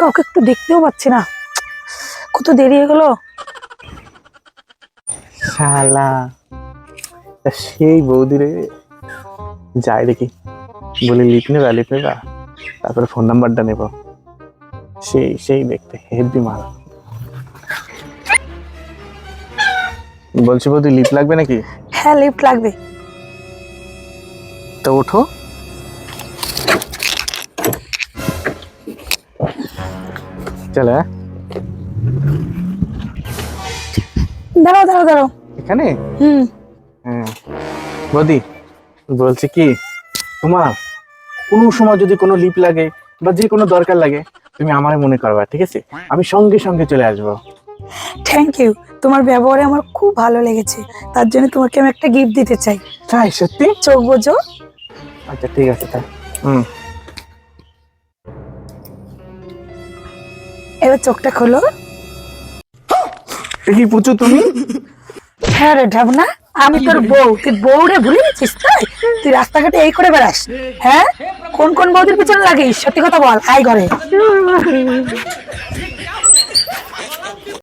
কাউকে একটু দেখতেও পাচ্ছি না, কত দেরি হয়ে গেল। শালা সেই বৌদি রে, যাই দেখি, বলি লিপ নেবা, তারপরে ফোন নাম্বারটা নেব। সেই সেই দেখতে হেভি মাল। বলছি বৌদি, লিপ লাগবে নাকি? হ্যাঁ, লিফট লাগবে। তো ওঠো। চলে দাঁড়াও দাঁড়াও দাঁড়াও। এখানে। হুম। হ্যাঁ বৌদি, বলছি কি, তোমার কোনো সময় যদি কোনো লিপ লাগে বা যে কোনো দরকার লাগে, তুমি আমারে মনে করবা, ঠিক আছে? আমি সঙ্গে সঙ্গে চলে আসবো। থ্যাংক ইউ, তোমার ব্যবহারে আমার খুব ভালো লেগেছে, তার জন্য তোমাকে আমি একটা গিফট দিতে চাই। তাই? সত্যি? চোখ বোঝো। আচ্ছা ঠিক আছে, তাই। এবার চোখটা খোলো। কি পুচু তুমি? হ্যাঁ রে ঢাবনা, আমি তোর বউ, তুই বউরে ভুলে গেছিস? তাই তুই রাস্তাঘাটে এই করে বেড়াস? হ্যাঁ, কোন কোন বউদের পিছনে লাগিস? সত্যি কথা বল, আয় ঘরে।